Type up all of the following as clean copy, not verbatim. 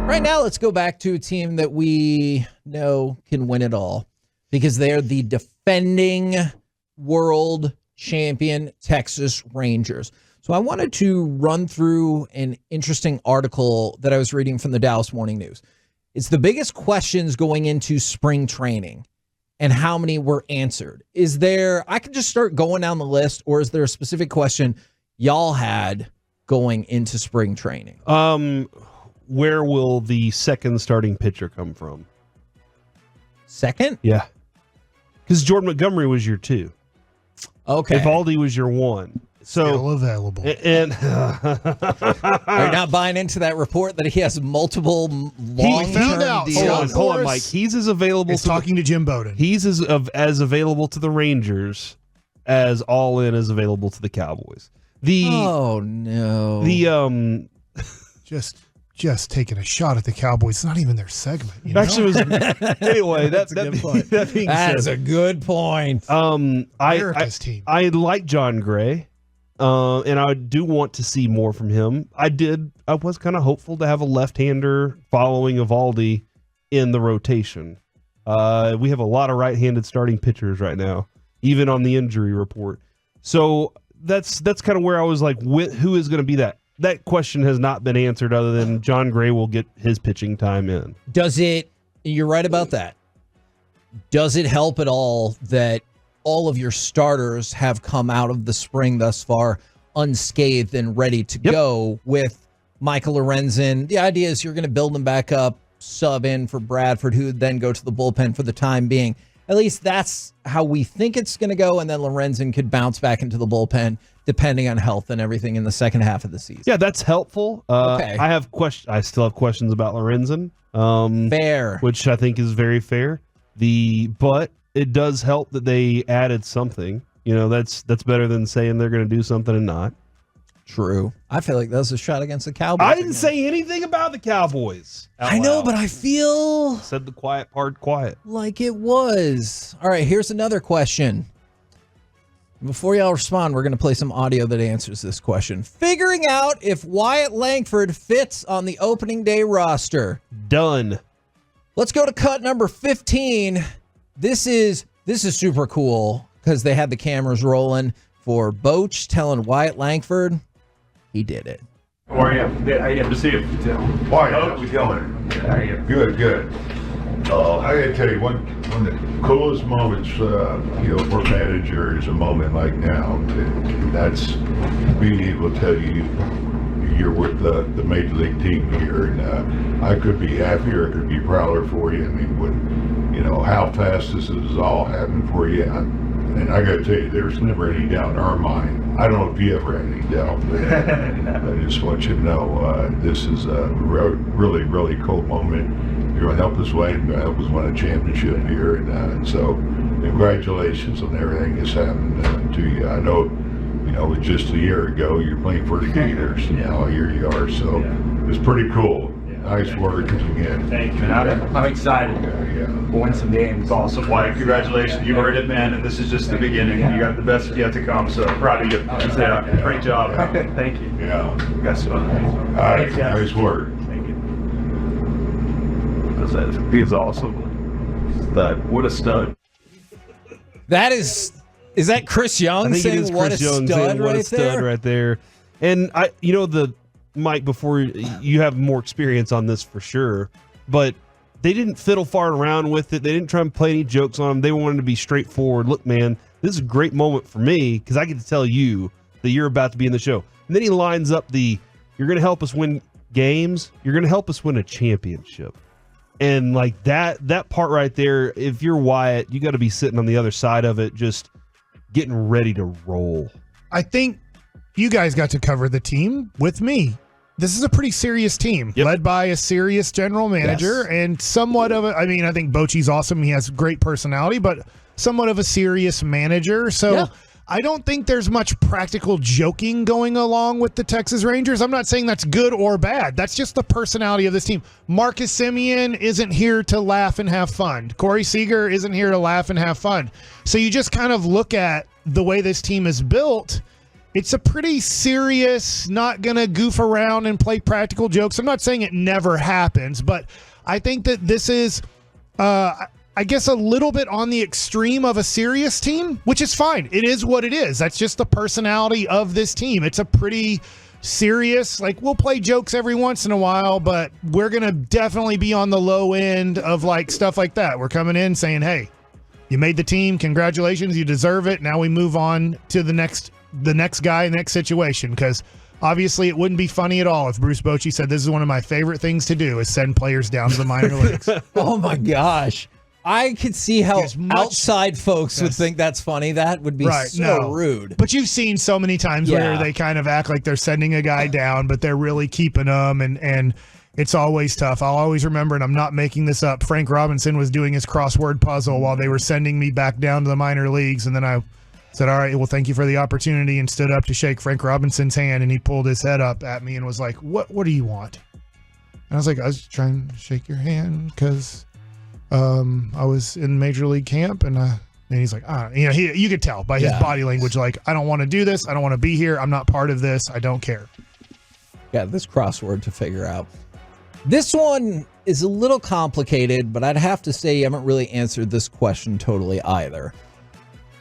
Right now, let's go back to a team that we know can win it all because they're the defending world champion Texas Rangers. So I wanted to run through an interesting article that I was reading from the Dallas Morning News. It's the biggest questions going into spring training and how many were answered. I could just start going down the list, or is there a specific question y'all had going into spring training? Where will the second starting pitcher come from? Second? Yeah. Because Jordan Montgomery was your 2. Okay. Evaldi was your 1. So still available. And are you not buying into that report that he has multiple long-term deals? Hold on, Mike. He's as available. Talking to Jim Bowden. He's as available to the Rangers as All In is available to the Cowboys. Oh no. Just taking a shot at the Cowboys. It's not even their segment. Actually, anyway, that's a good point. That is a good point. America's team. I like John Gray, and I do want to see more from him. I was kind of hopeful to have a left-hander following Evaldi in the rotation. We have a lot of right-handed starting pitchers right now, even on the injury report. So that's kind of where I was like, who is going to be that? That question has not been answered other than John Gray will get his pitching time in. You're right about that. Does it help at all that all of your starters have come out of the spring thus far unscathed and ready to go with Michael Lorenzen? The idea is you're going to build them back up, sub in for Bradford, who would then go to the bullpen for the time being. At least that's how we think it's going to go, and then Lorenzen could bounce back into the bullpen depending on health and everything in the second half of the season. Yeah, that's helpful. Okay. I still have questions about Lorenzen. Fair. Which I think is very fair. But it does help that they added something. That's better than saying they're going to do something and not. True. I feel like that was a shot against the Cowboys. I didn't say anything about the Cowboys. I know, but I feel said the quiet part quiet. Like it was. All right, here's another question. Before y'all respond, we're going to play some audio that answers this question. Figuring out if Wyatt Langford fits on the opening day roster. Done. Let's go to cut number 15. This is super cool because they had the cameras rolling for Boach telling Wyatt Langford he did it. How are you? I get to see you. Wyatt, we killing it. How are you? Good. I gotta tell you, one of the coolest moments, for a manager is a moment like now. That's being able to tell you you're with the major league team here, and I could be happier, I could be prouder for you. I mean, how fast this has all happened for you. And I got to tell you, there's never any doubt in our mind. I don't know if you ever had any doubt, but I just want you to know this is a really, really cool moment. You're going to help us win. You're going to help us win a championship here. And so congratulations on everything that's happened to you. I know, just a year ago, you're playing for the Gators. Now here you are. So it's pretty cool. Nice work again. Thank you. I'm excited. We'll win some games. Awesome, Wyatt. Congratulations. You heard it, man. And this is just the beginning. You got the best yet to come. So proud of you. Great job. Thank you. Yeah. You guys All right. Nice work. Thank you. He's awesome. Stud. What a stud. Is that Chris Young saying what a stud right there? And Mike, before you have more experience on this for sure, but they didn't fiddle far around with it. They didn't try and play any jokes on them. They wanted to be straightforward. Look, man, this is a great moment for me because I get to tell you that you're about to be in the show. And then he lines up you're going to help us win games. You're going to help us win a championship. And like that part right there, if you're Wyatt, you got to be sitting on the other side of it, just getting ready to roll. I think you guys got to cover the team with me. This is a pretty serious team, led by a serious general manager and somewhat of I think Bochy's awesome. He has great personality, but somewhat of a serious manager. So I don't think there's much practical joking going along with the Texas Rangers. I'm not saying that's good or bad. That's just the personality of this team. Marcus Semien isn't here to laugh and have fun. Corey Seager isn't here to laugh and have fun. So you just kind of look at the way this team is built, it's a pretty serious, not going to goof around and play practical jokes. I'm not saying it never happens, but I think that this is, I guess, a little bit on the extreme of a serious team, which is fine. It is what it is. That's just the personality of this team. It's a pretty serious, like, we'll play jokes every once in a while, but we're going to definitely be on the low end of like stuff like that. We're coming in saying, hey, you made the team. Congratulations. You deserve it. Now we move on to the next guy, next situation, because obviously it wouldn't be funny at all if Bruce Bochy said, this is one of my favorite things to do is send players down to the minor leagues. Oh my gosh. I could see how outside folks would think that's funny. That would be rude. But you've seen so many times where they kind of act like they're sending a guy down, but they're really keeping them, and it's always tough. I'll always remember, and I'm not making this up, Frank Robinson was doing his crossword puzzle while they were sending me back down to the minor leagues, and then I said, all right, well, thank you for the opportunity, and stood up to shake Frank Robinson's hand, and he pulled his head up at me and was like, what do you want? And I was like, I was trying to shake your hand because I was in Major League camp, and he's like, you could tell by his body language, like, I don't want to do this. I don't want to be here. I'm not part of this. I don't care. Yeah, this crossword to figure out. This one is a little complicated, but I'd have to say you haven't really answered this question totally either.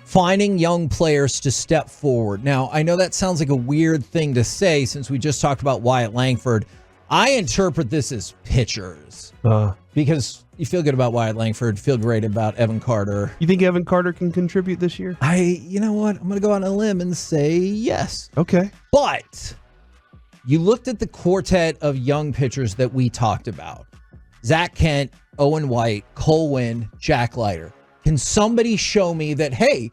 Finding young players to step forward. Now, I know that sounds like a weird thing to say since we just talked about Wyatt Langford. I interpret this as pitchers because you feel good about Wyatt Langford, feel great about Evan Carter. You think Evan Carter can contribute this year? You know what? I'm going to go on a limb and say yes. Okay. But you looked at the quartet of young pitchers that we talked about. Zach Kent, Owen White, Cole Winn, Jack Leiter. Can somebody show me that, hey,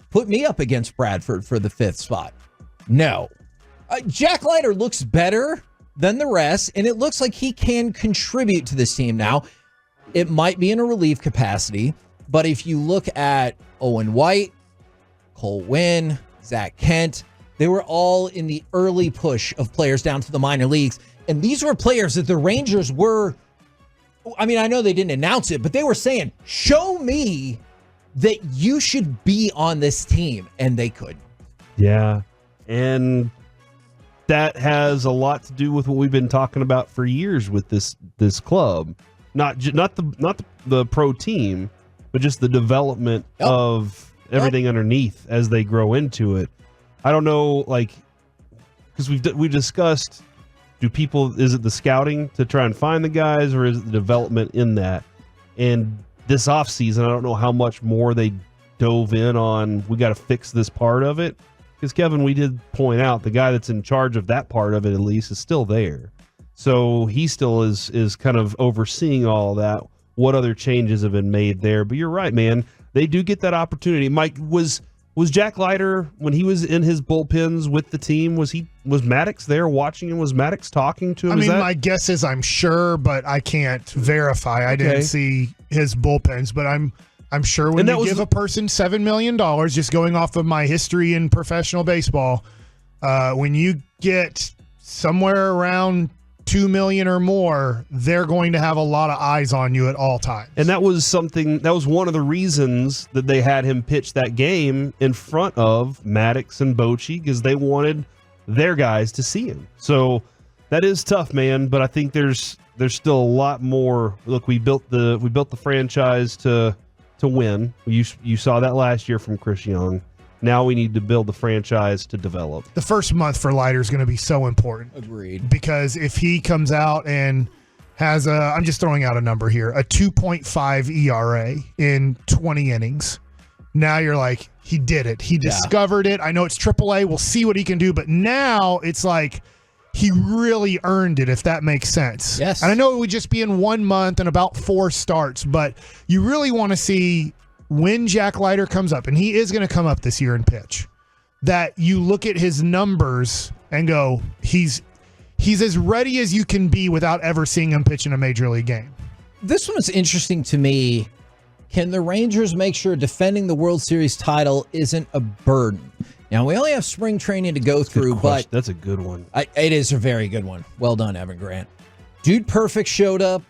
put me up against Bradford for the 5th spot? No. Jack Leiter looks better than the rest, and it looks like he can contribute to this team now. It might be in a relief capacity, but if you look at Owen White, Cole Winn, Zach Kent, they were all in the early push of players down to the minor leagues, and these were players that the Rangers were, I mean, I know they didn't announce it, but they were saying, show me that you should be on this team, and they couldn't. Yeah, and that has a lot to do with what we've been talking about for years with this club. Not the pro team, but just the development of everything underneath as they grow into it. I don't know, like, because we've discussed, is it the scouting to try and find the guys, or is it the development in that? And this offseason, I don't know how much more they dove in on, we got to fix this part of it. Because, Kevin, we did point out the guy that's in charge of that part of it, at least, is still there. So he still is kind of overseeing all that, what other changes have been made there. But you're right, man. They do get that opportunity. Mike, was Jack Leiter, when he was in his bullpens with the team, was Maddox there watching him? Was Maddox talking to him? I mean, my guess is I'm sure, but I can't verify. I didn't see his bullpens, but I'm sure when you give a person $7 million, just going off of my history in professional baseball, when you get somewhere around $2 million or more, they're going to have a lot of eyes on you at all times. And that was one of the reasons that they had him pitch that game in front of Maddox and Bochy, because they wanted their guys to see him. So that is tough, man. But I think there's still a lot more. Look, we built the franchise to win. You saw that last year from Chris Young. Now we need to build the franchise to develop. The first month for Leiter is going to be so important. Agreed. Because if he comes out and has I'm just throwing out a number here, a 2.5 ERA in 20 innings, now you're like, he did it. He discovered it. I know it's AAA. We'll see what he can do. But now it's like he really earned it, if that makes sense. Yes. And I know it would just be in 1 month and about 4 starts, but you really want to see when Jack Leiter comes up, and he is going to come up this year and pitch, that you look at his numbers and go, he's as ready as you can be without ever seeing him pitch in a major league game. This one is interesting to me. Can the Rangers make sure defending the World Series title isn't a burden? Now, we only have spring training to go through, but that's a good one. It is a very good one. Well done, Evan Grant. Dude Perfect showed up.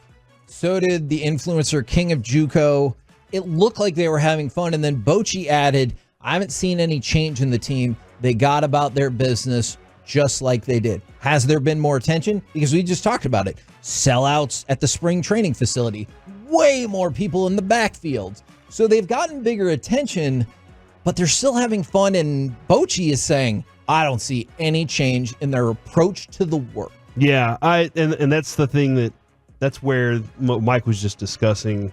So did the influencer King of Juco. It looked like they were having fun, and then Bochy added, I haven't seen any change in the team. They got about their business just like they did. Has there been more attention? Because we just talked about it. Sellouts at the spring training facility. Way more people in the backfields. So they've gotten bigger attention, but they're still having fun. And Bochy is saying, I don't see any change in their approach to the work. Yeah, and that's the thing that's where Mike was just discussing.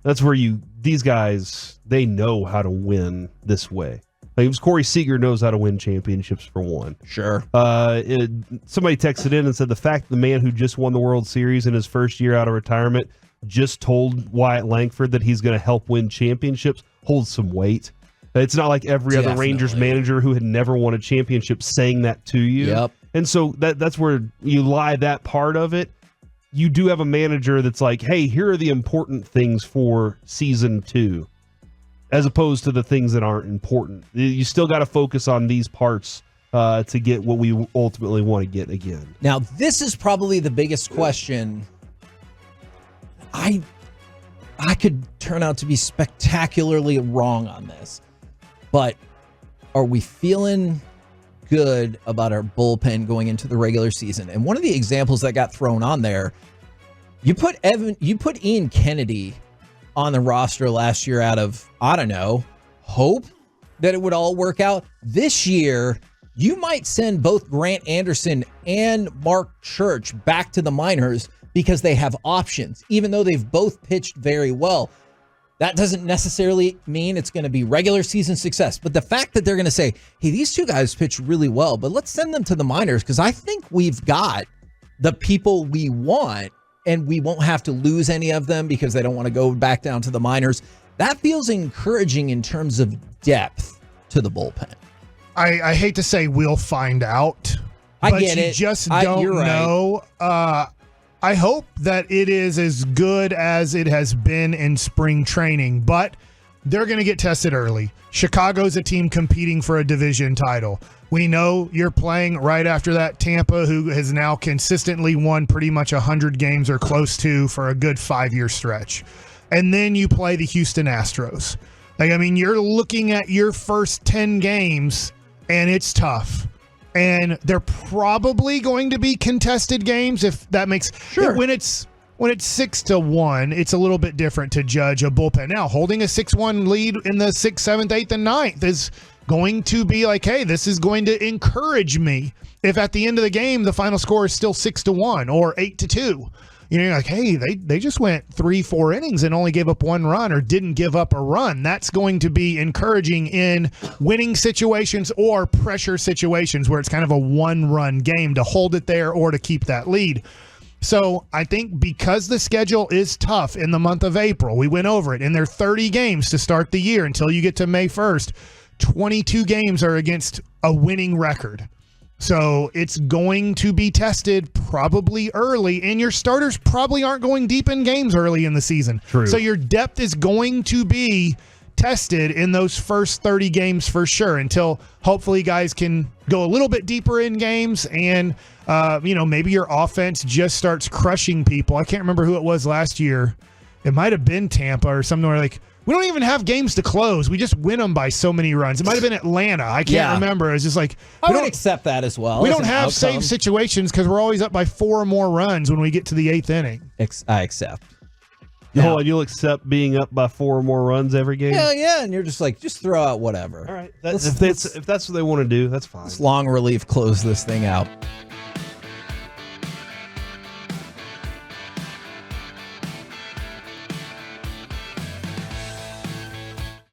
That's where these guys, they know how to win this way. Like Corey Seager knows how to win championships for one. Sure. Somebody texted in and said the fact the man who just won the World Series in his first year out of retirement just told Wyatt Langford that he's going to help win championships holds some weight. It's not like every other Rangers manager who had never won a championship saying that to you. Yep. And so that's where you lie that part of it. You do have a manager that's like, hey, here are the important things for season 2, as opposed to the things that aren't important. You still got to focus on these parts to get what we ultimately want to get again. Now, this is probably the biggest question. I could turn out to be spectacularly wrong on this, but are we feeling good about our bullpen going into the regular season? And one of the examples that got thrown on there, you put Ian Kennedy on the roster last year out of, I don't know, hope that it would all work out. This year, you might send both Grant Anderson and Mark Church back to the minors because they have options, even though they've both pitched very well. That doesn't necessarily mean it's going to be regular season success. But the fact that they're going to say, hey, these two guys pitch really well, but let's send them to the minors because I think we've got the people we want and we won't have to lose any of them because they don't want to go back down to the minors. That feels encouraging in terms of depth to the bullpen. I hate to say we'll find out. I but get you it. just don't know. I hope that it is as good as it has been in spring training, but they're going to get tested early. Chicago's a team competing for a division title. We know you're playing right after that Tampa, who has now consistently won pretty much 100 games or close to for a good 5-year stretch. And then you play the Houston Astros. You're looking at your first 10 games, and it's tough. And they're probably going to be contested games, if that makes sure. When it's 6-1, it's a little bit different to judge a bullpen. Now, holding a 6-1 lead in the 6th, 7th, 8th, and 9th is going to be like, hey, this is going to encourage me. If at the end of the game the final score is still 6-1 or 8-2, you're like, hey, they just went 3-4 innings and only gave up 1 run or didn't give up a run. That's going to be encouraging in winning situations or pressure situations where it's kind of a 1-run game to hold it there or to keep that lead. So I think because the schedule is tough in the month of April, we went over it, and there are 30 games to start the year until you get to May 1st. 22 games are against a winning record. So it's going to be tested probably early, and your starters probably aren't going deep in games early in the season. True. So your depth is going to be tested in those first 30 games for sure until hopefully guys can go a little bit deeper in games and, maybe your offense just starts crushing people. I can't remember who it was last year. It might have been Tampa or something where we don't even have games to close. We just win them by so many runs. It might have been Atlanta. I can't remember. It's just like I would accept that as well. We don't have save situations because we're always up by 4 or more runs when we get to the 8th inning. I accept. Hold on, you'll accept being up by 4 or more runs every game? Hell yeah, and you're just like, just throw out whatever. All right. If that's what they want to do, that's fine. Let's long relief close this thing out.